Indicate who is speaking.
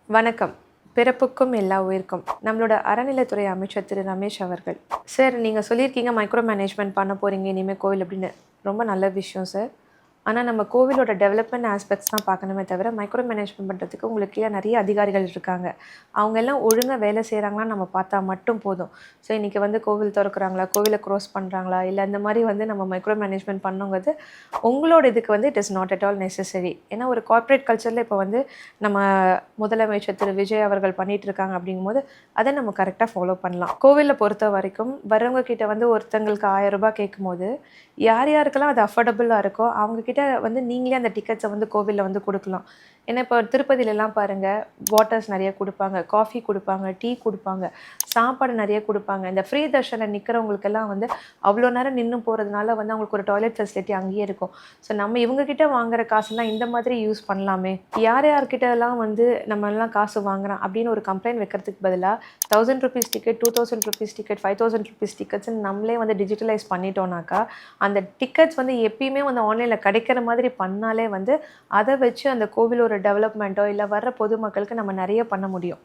Speaker 1: வணக்கம். பிறப்புக்கும் எல்லா உயிர்க்கும். நம்மளோட அறநிலைத்துறை அமைச்சர் திரு ரமேஷ் அவர்கள். சார், நீங்க சொல்லியிருக்கீங்க மைக்ரோ மேனேஜ்மென்ட் பண்ண போறீங்க இனிமே கோவில் அப்படின்னு. ரொம்ப நல்ல விஷயம் சார். ஆனா நம்ம கோவிலோட டெவலப்மெண்ட் ஆஸ்பெக்ட்ஸ் தான் பார்க்கணுமே தவிர, மைக்ரோ மேனேஜ்மென்ட் பண்றதுக்கு உங்களுக்கு கீழ நெறைய அதிகாரிகள் இருக்காங்க. அவங்க எல்லாம் ஒழுங்கா வேலை செய்றாங்களான்னு நம்ம பார்த்தா மட்டும் போதும். ஸோ இன்னைக்கு கோவில் தொறக்குறாங்களா? கோவில க்ளோஸ் பண்றாங்களா? இல்ல இந்த மாரி நம்ம மைக்ரோ மேனேஜ்மென்ட் பண்ணணுங்கிறது உங்களோட இதுக்கு it is not at all necessary. ஏன்னா ஒரு கார்ப்பரேட் கல்ச்சர்ல இப்போ நம்ம முதலமைச்சர் திரு விஜய் அவர்கள் பண்ணிட்டு இருக்காங்க அப்படிங்கும்போது, அத நம்ம கரெக்ட்டா ஃபாலோ பண்ணலாம். கோவில பொறுத்தவரைக்கும் வரவங்க கிட்ட ஒருத்தங்களுக்கு ரூ. 1000 கேட்கும்போது, யார் யாருக்கெல்லாம் அது அஃபோர்டபுளா இருக்கோ, அவங்க கிட்ட நீங்களே அந்த டிக்கெட்ஸ கோவில்ல குடுக்கலாம். ஏன்னா இப்போ திருப்பதிலலாம் பாருங்க, வாட்டர்ஸ் நெறைய குடுப்பாங்க, காஃபி குடுப்பாங்க, டீ குடுப்பாங்க, சாப்பாடு நெறைய குடுப்பாங்க. இந்த ஃப்ரீ தர்ஷன்ல நிக்கிறவங்களுக்கெல்லாம் அவ்ளோ நேரம் நின்னு போறதுனால அவங்களுக்கு ஒரு டாய்லெட் ஃபெசிலிட்டி அங்கேயே இருக்கும். ஸோ நம்ம இவங்க கிட்ட வாங்குற காசெல்லாம் இந்த மாதிரி யூஸ் பண்ணலாமே. யார் யார்கிட்டலாம் நம்மலாம் காசு வாங்குறான் அப்படின்னு ஒரு கம்ப்ளைண்ட் வைக்கிறதுக்கு பதிலா ₹1000 டிக்கெட், ₹2000 டிக்கெட், ₹5000 டிக்கெட்ஸ்ன்னு நம்மளே டிஜிட்டலைஸ் பண்ணிட்டோம்னாக்கா, அந்த டிக்கெட்ஸ் எப்பயுமே ஆன்லைன்ல கிடைக்கிற மாதிரி பண்ணாலே அத வச்சு அந்த கோவிலோட டெவலப்மெண்ட்டோ இல்ல வர்ற பொதுமக்களுக்கு நம்ம நெறைய பண்ண முடியும்.